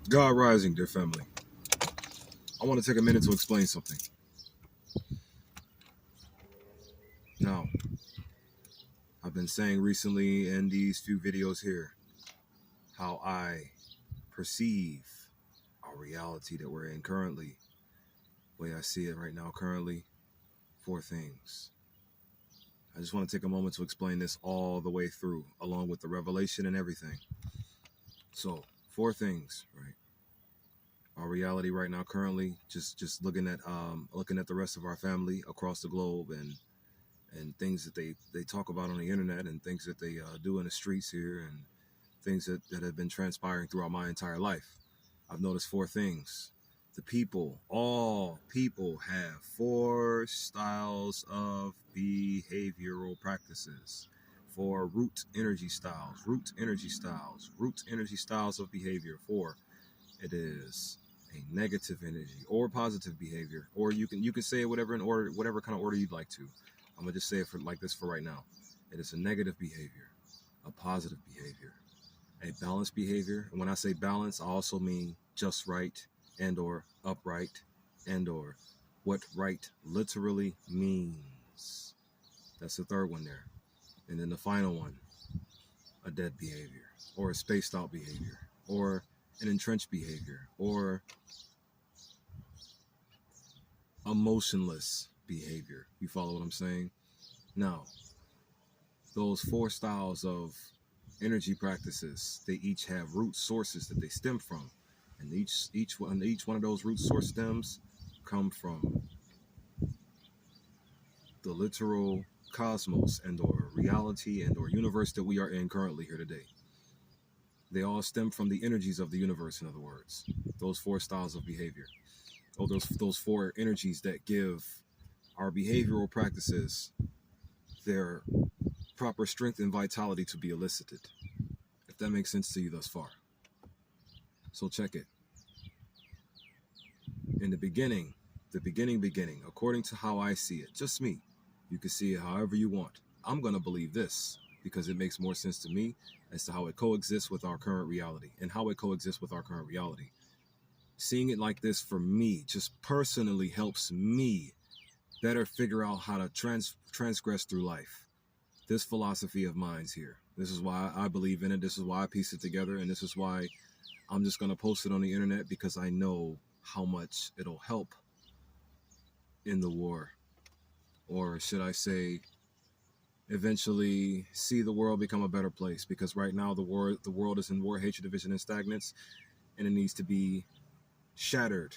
God Rising, dear family. I want to take a minute to explain something. Now, I've been saying recently in these few videos here how I perceive our reality that we're in currently, the way I see it right now currently, four things. I just want to take a moment to explain this all the way through, along with the revelation and everything. So, four things, right? Our reality right now currently, just looking at the rest of our family across the globe and things that they talk about on the internet and things that they do in the streets here and things that have been transpiring throughout my entire life. I've noticed four things. All people have four styles of behavioral practices, four root energy styles of behavior. Four, it is a negative energy or positive behavior, or you can say it whatever kind of order you'd like to. I'm gonna just say it for like this for right now. It is a negative behavior, a positive behavior, a balanced behavior. And when I say balance, I also mean just right and or upright and or what right literally means. That's the third one there. And then the final one, a dead behavior or a spaced out behavior or an entrenched behavior or emotionless behavior. You follow what I'm saying? Now, those four styles of energy practices, they each have root sources that they stem from, and each one of those root source stems come from the literal cosmos and or reality and or universe that we are in currently here today. They all stem from the energies of the universe, in other words. Those four styles of behavior, or those four energies that give our behavioral practices their proper strength and vitality to be elicited. If that makes sense to you thus far. So check it. In the beginning, according to how I see it, just me, you can see it however you want. I'm going to believe this because it makes more sense to me as to how it coexists with our current reality and how it coexists with our current reality. Seeing it like this for me just personally helps me better figure out how to transgress through life. This philosophy of mine's here. This is why I believe in it. This is why I piece it together. And this is why I'm just going to post it on the internet, because I know how much it'll help in the war. Or should I say, eventually see the world become a better place. Because right now the world is in war, hatred, division, and stagnance. And it needs to be shattered.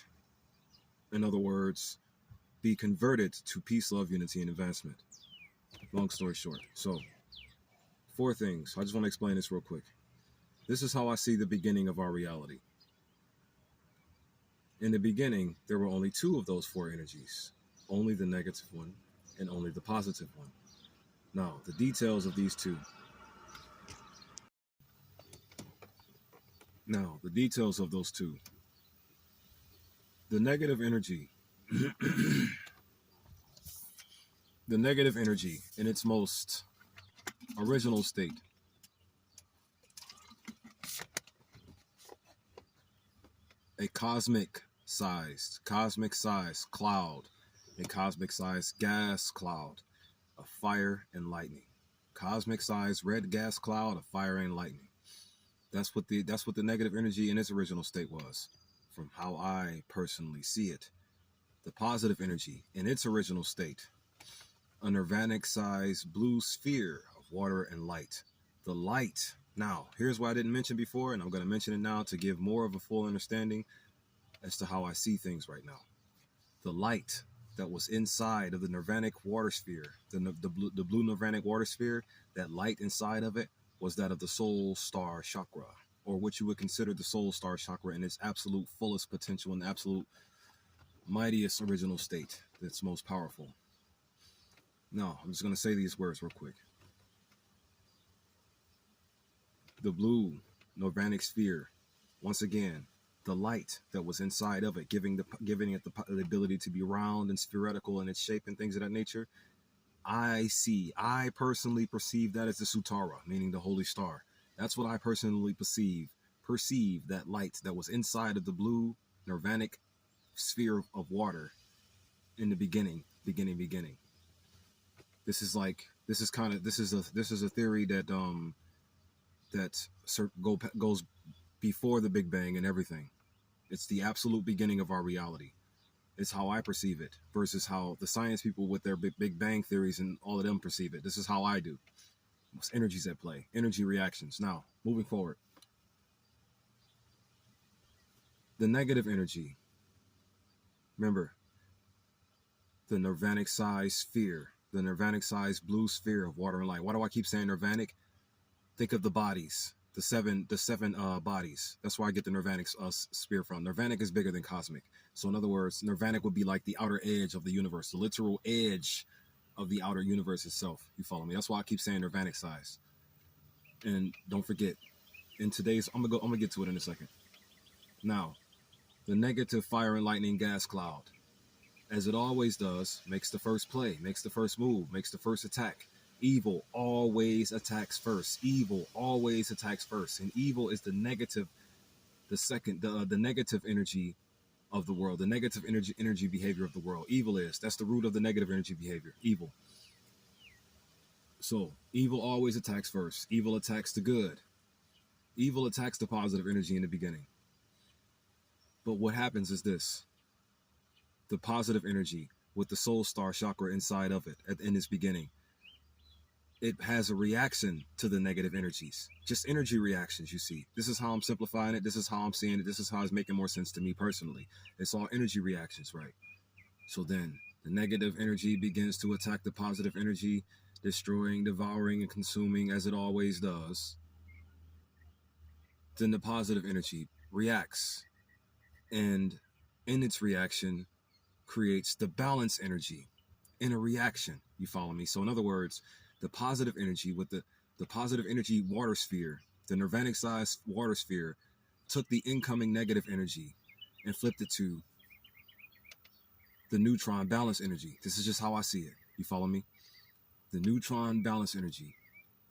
In other words, be converted to peace, love, unity, and advancement. Long story short. So, four things. I just want to explain this real quick. This is how I see the beginning of our reality. In the beginning, there were only two of those four energies, only the negative one and only the positive one. Now, the details of these two. Now, the details of those two. The negative energy, the negative energy in its most original state, a cosmic sized cloud, a cosmic sized gas cloud of fire and lightning. Cosmic sized red gas cloud of fire and lightning. That's what the negative energy in its original state was, from how I personally see it. The positive energy in its original state, a nirvanic sized blue sphere of water and light. The light. Now, here's what I didn't mention before, and I'm going to mention it now to give more of a full understanding as to how I see things right now. The light that was inside of the nirvanic water sphere, the blue nirvanic water sphere, that light inside of it was that of the soul star chakra, or what you would consider the soul star chakra in its absolute fullest potential and absolute mightiest original state that's most powerful. Now, I'm just going to say these words real quick. The blue nirvanic sphere, once again, the light that was inside of it, giving it the ability to be round and spherical in its shape and things of that nature. I personally perceive that as the Sutara, meaning the Holy Star. That's what I personally perceive perceive that light that was inside of the blue nirvanic sphere of water in the beginning. This is like this is a theory that goes before the Big Bang and everything. It's the absolute beginning of our reality. It's how I perceive it versus how the science people with their Big Bang theories and all of them perceive it. This is how I do. It's energies at play, energy reactions. Now, moving forward. The negative energy. Remember, the nirvanic size sphere, the nirvanic size blue sphere of water and light. Why do I keep saying nirvanic? Think of the bodies, the seven bodies. That's where I get the nirvanic sphere from. Nirvanic is bigger than cosmic. So in other words, nirvanic would be like the outer edge of the universe, the literal edge of the outer universe itself. You follow me? That's why I keep saying nirvanic size. And don't forget, in today's, I'm gonna get to it in a second. Now, the negative fire and lightning gas cloud, as it always does, makes the first play, makes the first move, makes the first attack. Evil always attacks first. Evil always attacks first. And evil is the negative, the negative energy of the world, the negative energy behavior of the world. Evil that's the root of the negative energy behavior, evil. So evil always attacks first. Evil attacks the good. Evil attacks the positive energy in the beginning. But what happens is this. The positive energy with the soul star chakra inside of it in its beginning, it has a reaction to the negative energies, just energy reactions. You see, this is how I'm simplifying it. This is how I'm seeing it. This is how it's making more sense to me personally. It's all energy reactions, right? So then the negative energy begins to attack the positive energy, destroying, devouring, and consuming as it always does. Then the positive energy reacts, and in its reaction creates the balance energy in a reaction. You follow me? So in other words, the positive energy with the positive energy water sphere, the nirvanic size water sphere, took the incoming negative energy and flipped it to the neutron balance energy. This is just how I see it. You follow me? The neutron balance energy.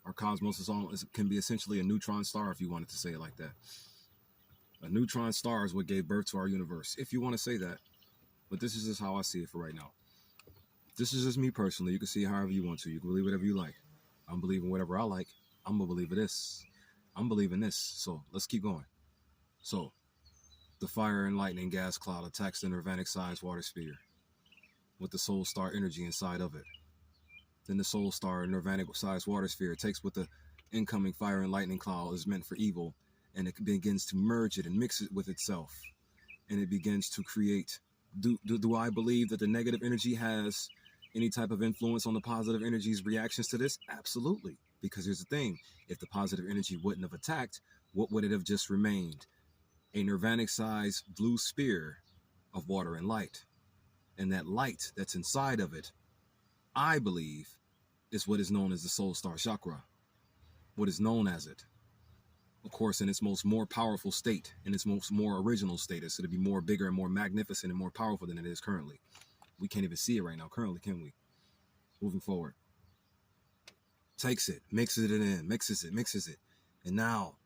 Our cosmos can be essentially a neutron star, if you wanted to say it like that. A neutron star is what gave birth to our universe, if you want to say that. But this is just how I see it for right now. This is just me personally. You can see it however you want to. You can believe whatever you like. I'm believing whatever I like. I'm going to believe in this. I'm believing this. So let's keep going. So the fire and lightning gas cloud attacks the nirvanic size water sphere with the soul star energy inside of it. Then the soul star nirvanic size water sphere takes what the incoming fire and lightning cloud is meant for evil, and it begins to merge it and mix it with itself. And it begins to create. Do I believe that the negative energy has any type of influence on the positive energy's reactions to this? Absolutely. Because here's the thing. If the positive energy wouldn't have attacked, what would it have just remained? A nirvanic size blue sphere of water and light. And that light that's inside of it, I believe, is what is known as the soul star chakra. What is known as it. Of course, in its more powerful state, in its more original status, it'll be more bigger and more magnificent and more powerful than it is currently. We can't even see it right now currently, can we? Moving forward. Takes it, mixes it in, mixes it. And now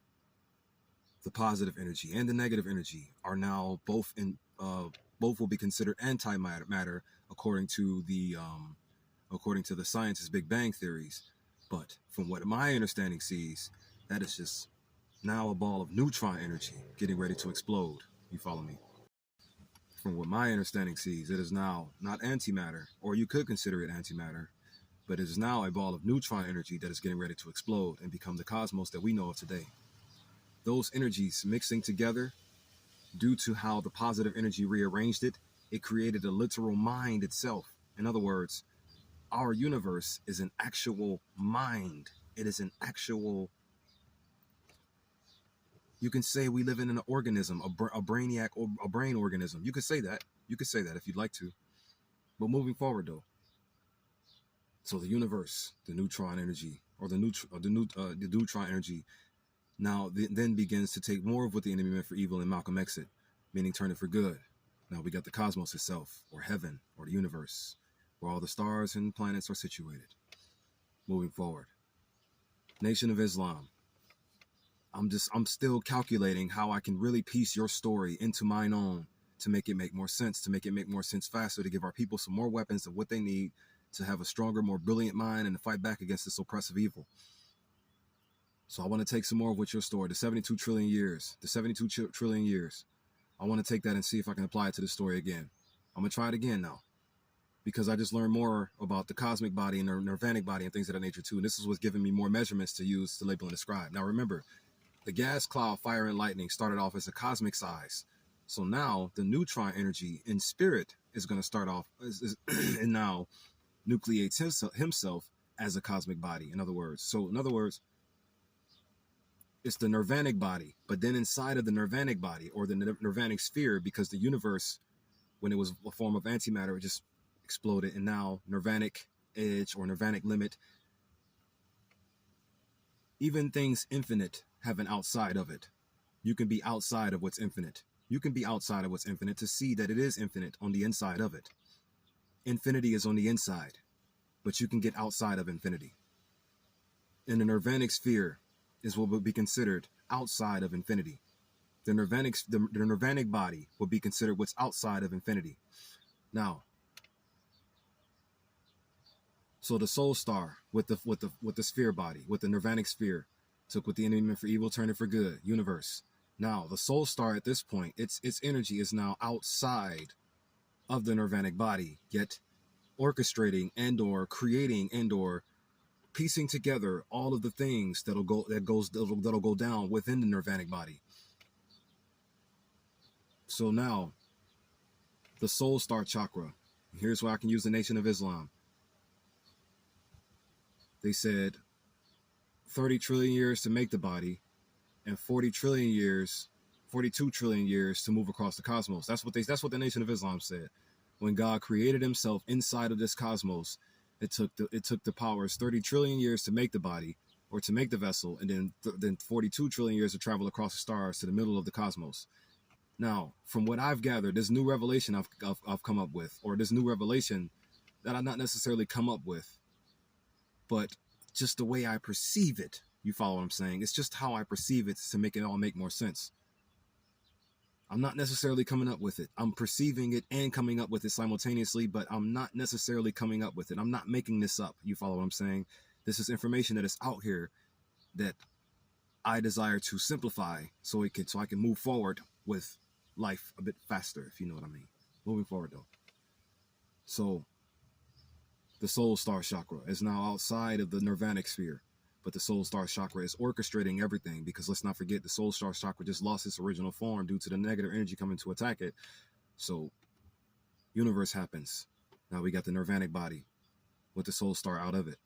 the positive energy and the negative energy are now both will be considered antimatter according to the science's Big Bang theories. But from what my understanding sees, that is just now a ball of neutron energy getting ready to explode. You follow me? From what my understanding sees, it is now not antimatter, or you could consider it antimatter, but it is now a ball of neutron energy that is getting ready to explode and become the cosmos that we know of today. Those energies mixing together, due to how the positive energy rearranged it, it created a literal mind itself. In other words, our universe is an actual mind. It is an actual, you can say we live in an organism, a brainiac or a brain organism. You could say that. You could say that if you'd like to. But moving forward, though. So the universe, the neutron energy, or the neutron energy, now then begins to take more of what the enemy meant for evil and Malcolm X it, meaning turn it for good. Now we got the cosmos itself, or heaven, or the universe, where all the stars and planets are situated. Moving forward. Nation of Islam. I'm still calculating how I can really piece your story into mine own to make it make more sense, to make it make more sense faster, to give our people some more weapons of what they need to have a stronger, more brilliant mind and to fight back against this oppressive evil. So I want to take some more of what your story, the 72 trillion years, the 72 trillion years. I want to take that and see if I can apply it to the story again. I'm going to try it again now, because I just learned more about the cosmic body and the nirvanic body and things of that nature too. And this is what's giving me more measurements to use to label and describe. Now remember, the gas, cloud, fire, and lightning started off as a cosmic size. So now the neutron energy in spirit is going to start off and now nucleates himself as a cosmic body. In other words, it's the nirvanic body, but then inside of the nirvanic body or the nirvanic sphere, because the universe, when it was a form of antimatter, it just exploded, and now nirvanic edge or nirvanic limit, even things infinite have an outside of it. You can be outside of what's infinite. You can be outside of what's infinite to see that it is infinite on the inside of it. Infinity is on the inside, but you can get outside of infinity. And the nirvanic sphere is what would be considered outside of infinity. The nirvanic body would be considered what's outside of infinity. Now, so the soul star with the sphere body, with the nirvanic sphere, took what the enemy meant for evil, turned it for good, universe. Now, the soul star at this point, its energy is now outside of the nirvanic body, yet orchestrating and or creating and or piecing together all of the things that'll go down within the nirvanic body. So now, the soul star chakra. Here's where I can use the Nation of Islam. They said 30 trillion years to make the body and 42 trillion years to move across the cosmos. That's what the Nation of Islam said. When God created himself inside of this cosmos, it took the powers 30 trillion years to make the body or to make the vessel, and then 42 trillion years to travel across the stars to the middle of the cosmos. Now, from what I've gathered, this new revelation I've come up with, or this new revelation that I've not necessarily come up with, but just the way I perceive it, you follow what I'm saying? It's just how I perceive it to make it all make more sense. I'm not necessarily coming up with it. I'm perceiving it and coming up with it simultaneously, but I'm not necessarily coming up with it. I'm not making this up. You follow what I'm saying? This is information that is out here that I desire to simplify so I can move forward with life a bit faster, if you know what I mean. Moving forward though. So the soul star chakra is now outside of the nirvanic sphere, but the soul star chakra is orchestrating everything, because let's not forget the soul star chakra just lost its original form due to the negative energy coming to attack it. So universe happens. Now we got the nirvanic body with the soul star out of it.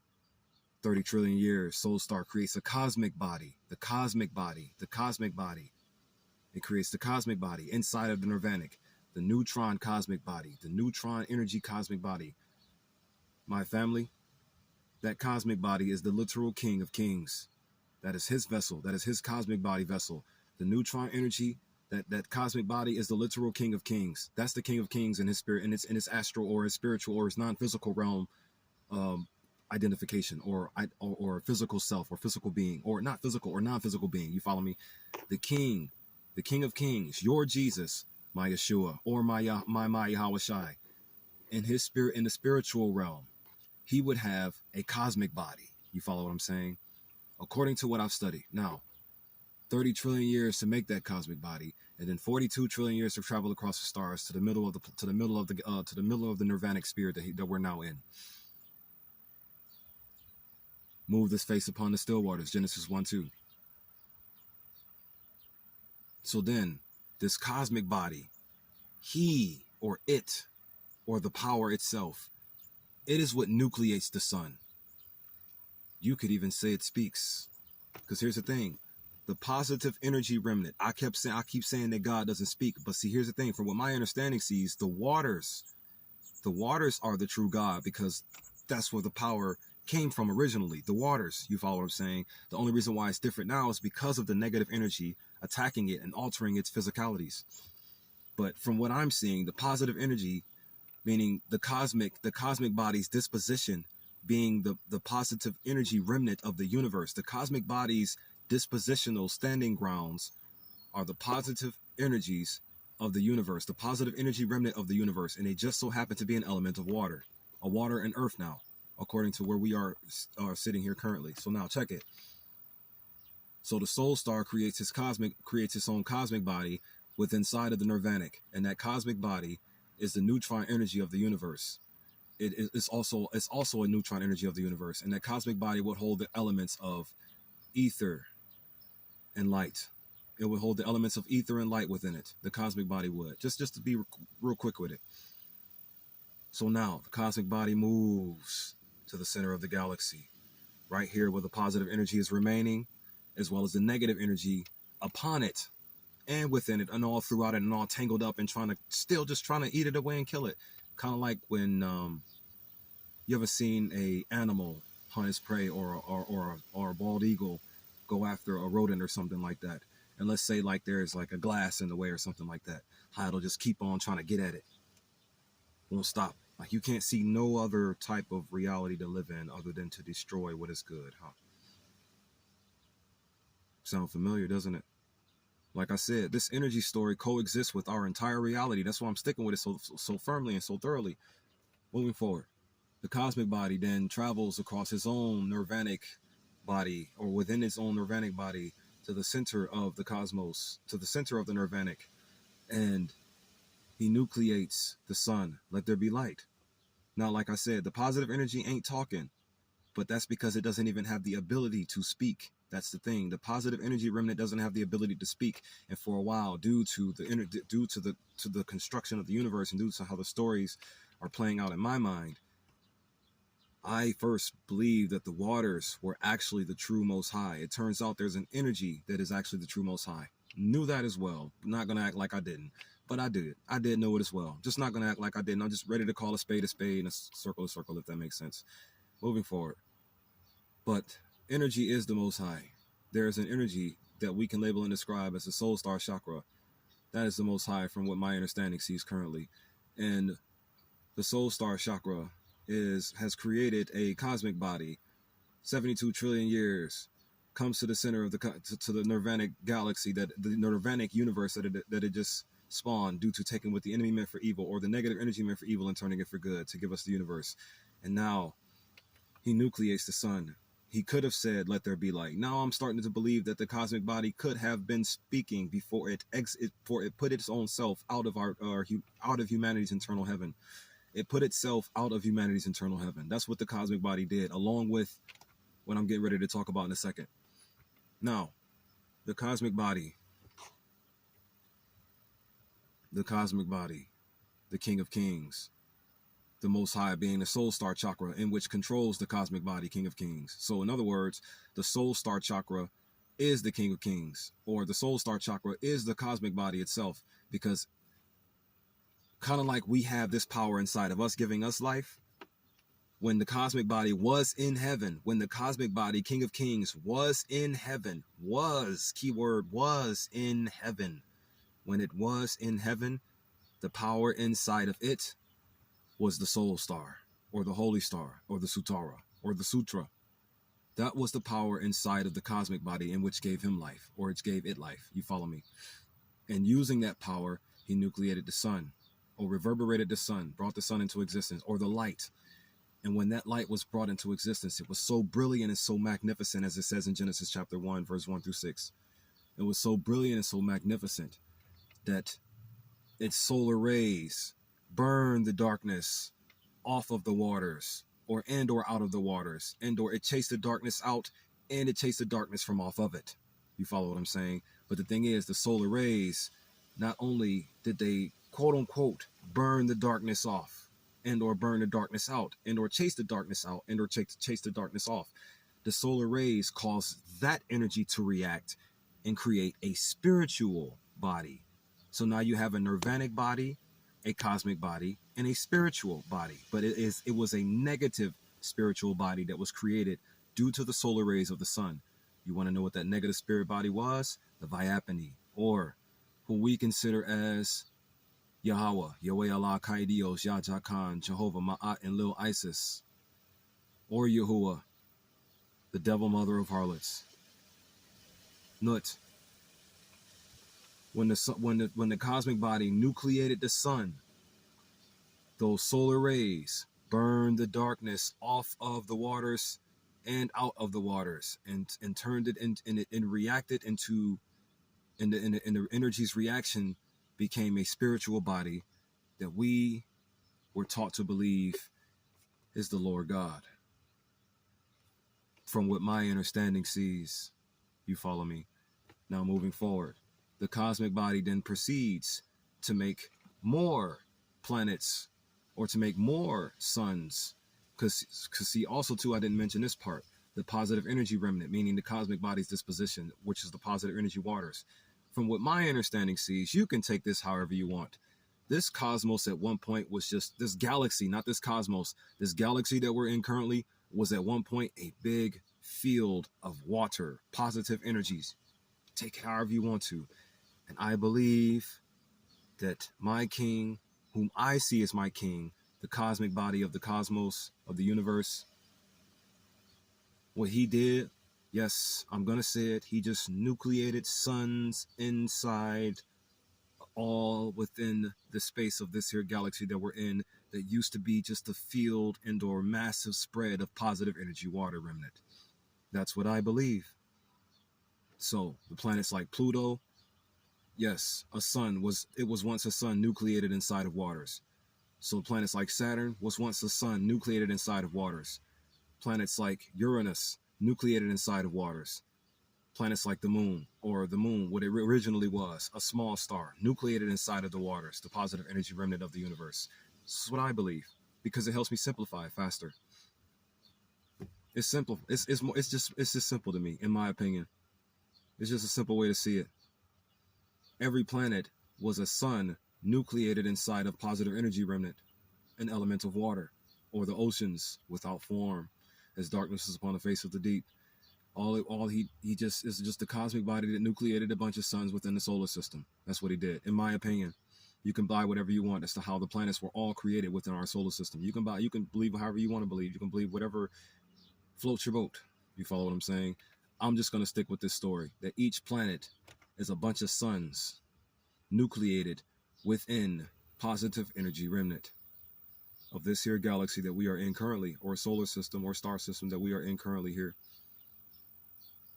30 trillion years, soul star creates a cosmic body, the cosmic body. It creates the cosmic body inside of the nirvanic, the neutron cosmic body, the neutron energy cosmic body. My family, that cosmic body is the literal king of kings. That is his vessel. That is his cosmic body vessel. The neutron energy, that cosmic body is the literal king of kings. That's the king of kings in his spirit, in his astral or his spiritual or his non-physical realm identification, or physical self or physical being, or not physical or non-physical being. You follow me? The king of kings, your Jesus, my Yeshua, or my Yahweh Shai, in his spirit, in the spiritual realm, he would have a cosmic body. You follow what I'm saying? According to what I've studied. Now, 30 trillion years to make that cosmic body, and then 42 trillion years to travel across the stars to the middle of the nirvanic sphere that we're now in. Move this face upon the still waters, Genesis 1:2. So then, this cosmic body, he or it, or the power itself, it is what nucleates the sun. You could even say it speaks. Because here's the thing. The positive energy remnant. I keep saying that God doesn't speak. But see, here's the thing. From what my understanding sees, the waters are the true God, because that's where the power came from originally. The waters, you follow what I'm saying? The only reason why it's different now is because of the negative energy attacking it and altering its physicalities. But from what I'm seeing, the positive energy, meaning the cosmic body's disposition, being the positive energy remnant of the universe, the cosmic body's dispositional standing grounds are the positive energies of the universe, the positive energy remnant of the universe, and they just so happen to be an element of water, a water and earth now, according to where we are sitting here currently. So now check it. So the soul star creates its own cosmic body within inside of the nirvanic, and that cosmic body is the neutron energy of the universe. It's also a neutron energy of the universe, and that cosmic body would hold the elements of ether and light. It would hold the elements of ether and light within it. The cosmic body would. Just to be real quick with it. So now the cosmic body moves to the center of the galaxy, right here where the positive energy is remaining, as well as the negative energy upon it and within it and all throughout it and all tangled up and trying to eat it away and kill it. Kind of like when you ever seen a animal hunt its prey or a bald eagle go after a rodent or something like that. And let's say like there's like a glass in the way or something like that. How it'll just keep on trying to get at it. Won't stop. Like you can't see no other type of reality to live in other than to destroy what is good, huh? Sound familiar, doesn't it? Like I said, this energy story coexists with our entire reality. That's why I'm sticking with it so firmly and so thoroughly. Moving forward, the cosmic body then travels across his own nirvanic body, or within its own nirvanic body, to the center of the cosmos, to the center of the nirvanic, and he nucleates the sun. Let there be light. Now, like I said, the positive energy ain't talking, but that's because it doesn't even have the ability to speak. That's the thing. The positive energy remnant doesn't have the ability to speak, and for a while, due to the construction of the universe and due to how the stories are playing out in my mind, I first believed that the waters were actually the true Most High. It turns out there's an energy that is actually the true Most High. Knew that as well. Not gonna act like I didn't, but I did. I did know it as well. Just not gonna act like I didn't. I'm just ready to call a spade and a circle, if that makes sense. Moving forward. But energy is the Most High. There is an energy that we can label and describe as the soul star chakra. That is the Most High from what my understanding sees currently. And the soul star chakra has created a cosmic body, 72 trillion years, comes to the center of to the nirvanic galaxy, that the nirvanic universe that it just spawned due to taking what the enemy meant for evil, or the negative energy meant for evil, and turning it for good to give us the universe. And now he nucleates the sun. He could have said, "Let there be light." Now I'm starting to believe that the cosmic body could have been speaking before it put its own self out of humanity's internal heaven. It put itself out of humanity's internal heaven. That's what the cosmic body did, along with what I'm getting ready to talk about in a second. Now, the cosmic body, the King of Kings, the Most High being the soul star chakra, in which controls the cosmic body, King of Kings. So in other words, the soul star chakra is the King of Kings, or the soul star chakra is the cosmic body itself, because kind of like we have this power inside of us giving us life. When the cosmic body was in heaven, when the cosmic body, King of Kings, was in heaven, keyword was in heaven. When it was in heaven, the power inside of it was the soul star, or the holy star, or the sutara, or the sutra. That was the power inside of the cosmic body, in which gave him life, or it gave it life. You follow me? And using that power, he nucleated the sun, or reverberated the sun, brought the sun into existence, or the light. And when that light was brought into existence, it was so brilliant and so magnificent, as it says in Genesis chapter 1, verse 1 through 6. It was so brilliant and so magnificent that its solar rays burned the darkness off of the waters, or out of the waters, or it chased the darkness out, and it chased the darkness from off of it. You follow what I'm saying? But the thing is, the solar rays, not only did they quote unquote burn the darkness off, or burn the darkness out, or chase the darkness out, or chase the darkness off, the solar rays cause that energy to react and create a spiritual body. So now you have a nirvanic body, a cosmic body, and a spiritual body. But it was a negative spiritual body that was created due to the solar rays of the sun. You want to know what that negative spirit body was? The Vyapani, or who we consider as Yahweh, Yahweh Allah, Kaidios, Yajakan, Jehovah, Ma'at, and Lil Isis, or Yahuwah, the devil mother of harlots. Nut. When the cosmic body nucleated the sun, those solar rays burned the darkness off of the waters and out of the waters, and turned it and reacted into, and the energy's reaction became a spiritual body that we were taught to believe is the Lord God. From what my understanding sees, you follow me? Now moving forward, the cosmic body then proceeds to make more planets, or to make more suns. Because see, also too, I didn't mention this part, the positive energy remnant, meaning the cosmic body's disposition, which is the positive energy waters. From what my understanding sees, you can take this however you want. This cosmos at one point was just this galaxy, not this cosmos. This galaxy that we're in currently was at one point a big field of water, positive energies. Take it however you want to. And I believe that my king, whom I see as my king, the cosmic body of the cosmos, of the universe, what he did, yes, I'm going to say it, he just nucleated suns inside, all within the space of this here galaxy that we're in, that used to be just a field and or massive spread of positive energy water remnant. That's what I believe. So the planets like Pluto, yes, it was once a sun nucleated inside of waters. So planets like Saturn was once a sun nucleated inside of waters. Planets like Uranus nucleated inside of waters. Planets like the moon, what it originally was, a small star, nucleated inside of the waters, the positive energy remnant of the universe. This is what I believe, because it helps me simplify it faster. It's simple. It's just simple to me, in my opinion. It's just a simple way to see it. Every planet was a sun nucleated inside of positive energy remnant, an element of water, or the oceans without form, as darkness is upon the face of the deep. He just is just the cosmic body that nucleated a bunch of suns within the solar system. That's what he did, in my opinion. You can buy whatever you want as to how the planets were all created within our solar system. You can believe however you want to believe. You can believe whatever floats your boat. You follow what I'm saying? I'm just going to stick with this story, that each planet is a bunch of suns nucleated within positive energy remnant of this here galaxy that we are in currently, or solar system or star system that we are in currently here.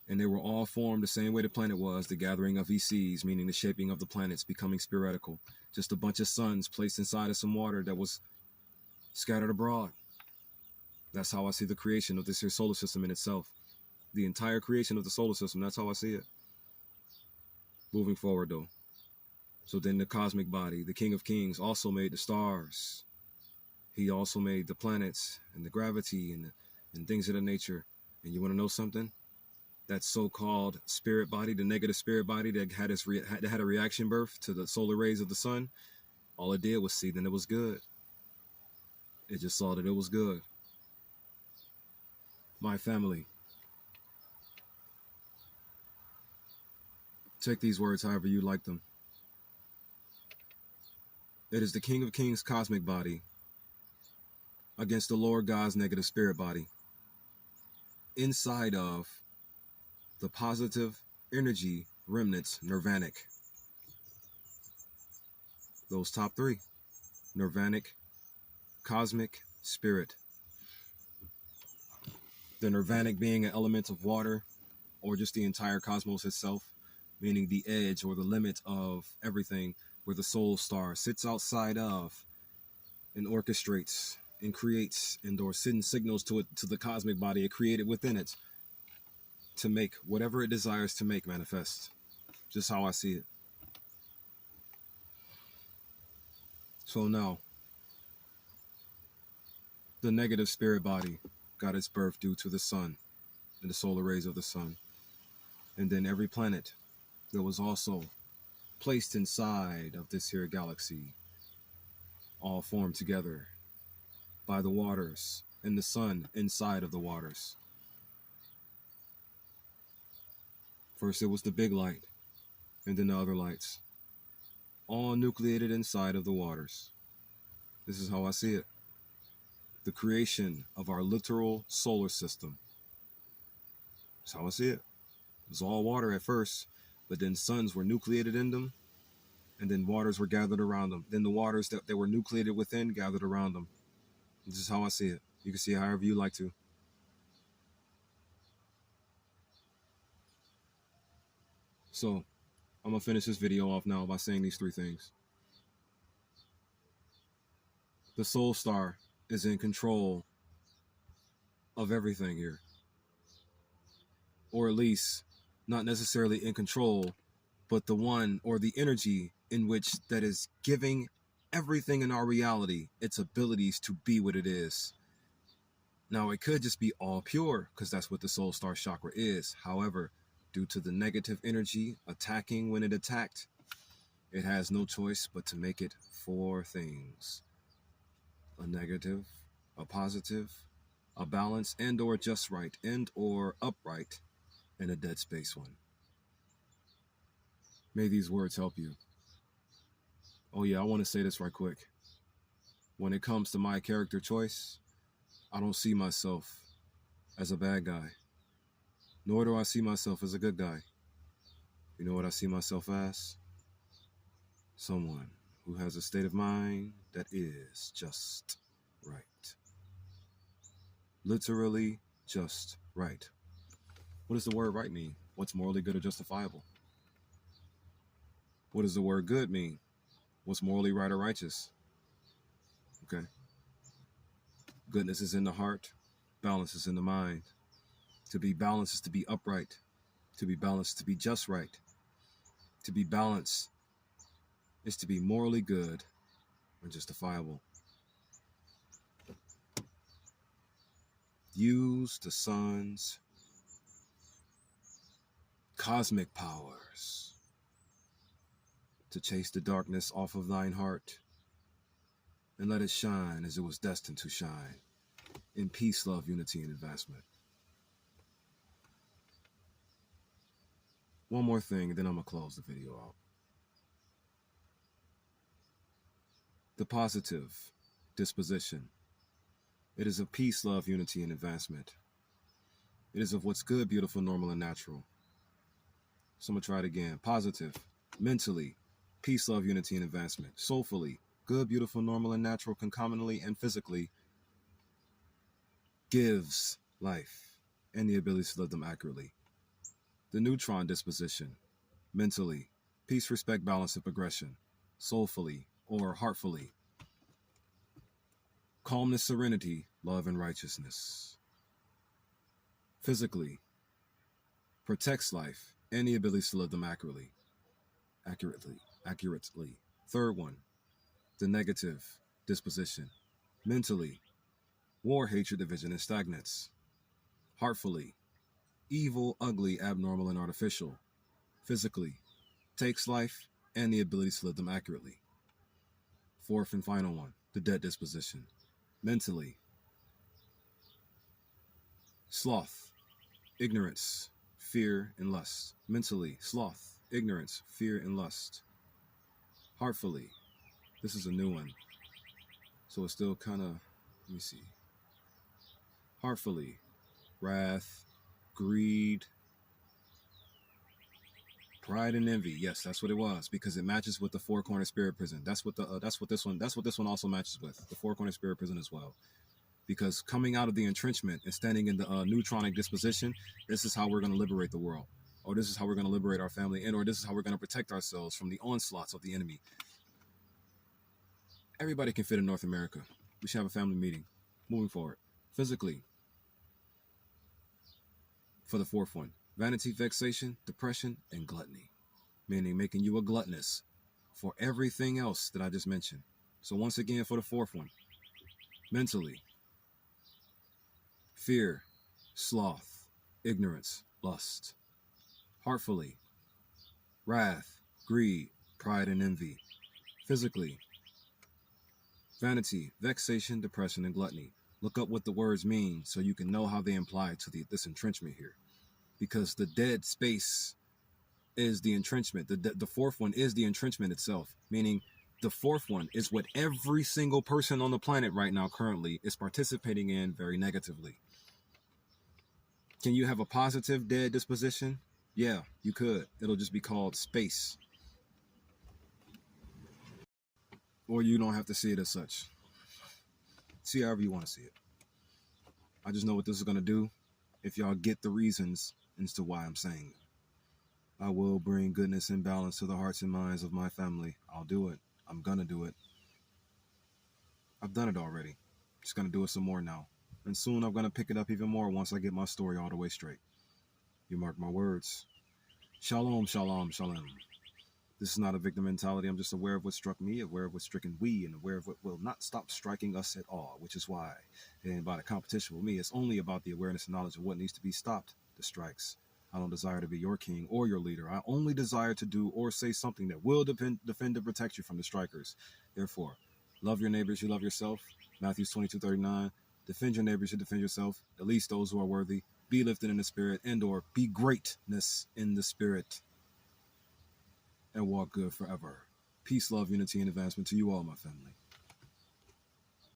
And they were all formed the same way the planet was, the gathering of ECs, meaning the shaping of the planets becoming spherical. Just a bunch of suns placed inside of some water that was scattered abroad. That's how I see the creation of this here solar system in itself. The entire creation of the solar system, that's how I see it. Moving forward though. So then the cosmic body, the King of Kings, also made the stars. He also made the planets and the gravity and things of that nature. And you want to know something? That so-called spirit body, the negative spirit body that had a reaction birth to the solar rays of the sun, all it did was see that it was good. It just saw that it was good. My family, take these words however you like them. It is the King of Kings cosmic body against the Lord God's negative spirit body inside of the positive energy remnants, nirvanic. Those top three: nirvanic, cosmic, spirit. The nirvanic being an element of water, or just the entire cosmos itself, meaning the edge or the limit of everything, where the soul star sits outside of and orchestrates and creates and or sends signals to the cosmic body it created within it to make whatever it desires to make manifest. Just how I see it. So now, the negative spirit body got its birth due to the sun and the solar rays of the sun. And then every planet that was also placed inside of this here galaxy all formed together by the waters and the sun inside of the waters. First it was the big light, and then the other lights, all nucleated inside of the waters. This is how I see it. The creation of our literal solar system. That's how I see it. was all water at first, but then suns were nucleated in them, and then waters were gathered around them. Then the waters that were nucleated within gathered around them. This is how I see it. You can see it however you like to. So I'm going to finish this video off now by saying these 3 things. The Soul Star is in control of everything here. Or at least not necessarily in control, but the one or the energy in which that is giving everything in our reality its abilities to be what it is. Now, it could just be all pure, because that's what the Soul Star chakra is. However, due to the negative energy attacking when it attacked, it has no choice but to make it 4 things: a negative, a positive, a balance, and or just right, and or upright, and a dead space one. May these words help you. Oh yeah, I want to say this right quick. When it comes to my character choice, I don't see myself as a bad guy, nor do I see myself as a good guy. You know what I see myself as? Someone who has a state of mind that is just right. Literally just right. What does the word right mean? What's morally good or justifiable? What does the word good mean? What's morally right or righteous? Okay. Goodness is in the heart. Balance is in the mind. To be balanced is to be upright. To be balanced is to be just right. To be balanced is to be morally good or justifiable. Use the sun's cosmic powers to chase the darkness off of thine heart, and let it shine as it was destined to shine, in peace, love, unity, and advancement. One more thing, and then I'm going to close the video out. The positive disposition. It is of peace, love, unity, and advancement. It is of what's good, beautiful, normal, and natural. So I'm going to try it again. Positive, mentally, peace, love, unity, and advancement. Soulfully, good, beautiful, normal, and natural, concomitantly and physically, gives life and the ability to live them accurately. The neutron disposition, mentally, peace, respect, balance, and progression. Soulfully or heartfully, calmness, serenity, love, and righteousness. Physically, protects life and the ability to live them accurately. Third one, the negative disposition. Mentally, war, hatred, division, and stagnates. Heartfully, evil, ugly, abnormal, and artificial. Physically, takes life and the ability to live them accurately. Fourth and final one, the dead disposition. Mentally, sloth, ignorance, fear, and lust. Mentally, sloth, ignorance, fear, and lust. Heartfully, this is a new one, so it's still kind of, let me see. Heartfully, wrath, greed, pride, and envy. Yes, that's what it was, because it matches with the four-corner spirit prison. That's what this one also matches with, the four-corner spirit prison as well. Because coming out of the entrenchment and standing in the neutronic disposition, this is how we're going to liberate the world, or this is how we're going to liberate our family, and or this is how we're going to protect ourselves from the onslaughts of the enemy. Everybody can fit in North America. We should have a family meeting. Moving forward, physically, for the fourth one, vanity, vexation, depression, and gluttony, meaning making you a gluttonous for everything else that I just mentioned. So once again, for the fourth one, mentally, fear, sloth, ignorance, lust. Heartfully, wrath, greed, pride, and envy. Physically, vanity, vexation, depression, and gluttony. Look up what the words mean so you can know how they apply to this entrenchment here. Because the dead space is the entrenchment. The fourth one is the entrenchment itself, meaning the fourth one is what every single person on the planet right now currently is participating in very negatively. Can you have a positive dead disposition? Yeah, you could. It'll just be called space. Or you don't have to see it as such. See however you want to see it. I just know what this is going to do if y'all get the reasons as to why I'm saying it. I will bring goodness and balance to the hearts and minds of my family. I'll do it. I'm going to do it. I've done it already. Just going to do it some more now. And soon I'm going to pick it up even more once I get my story all the way straight. You mark my words. Shalom, shalom, shalom. This is not a victim mentality. I'm just aware of what struck me, aware of what's stricken we, and aware of what will not stop striking us at all, which is why it ain't about a competition with me. It's only about the awareness and knowledge of what needs to be stopped, the strikes. I don't desire to be your king or your leader. I only desire to do or say something that will defend and protect you from the strikers. Therefore, love your neighbors, you love yourself. Matthew 22:39. Defend your neighbors, you defend yourself. At least those who are worthy. Be lifted in the spirit and or be greatness in the spirit. And walk good forever. Peace, love, unity, and advancement to you all, my family.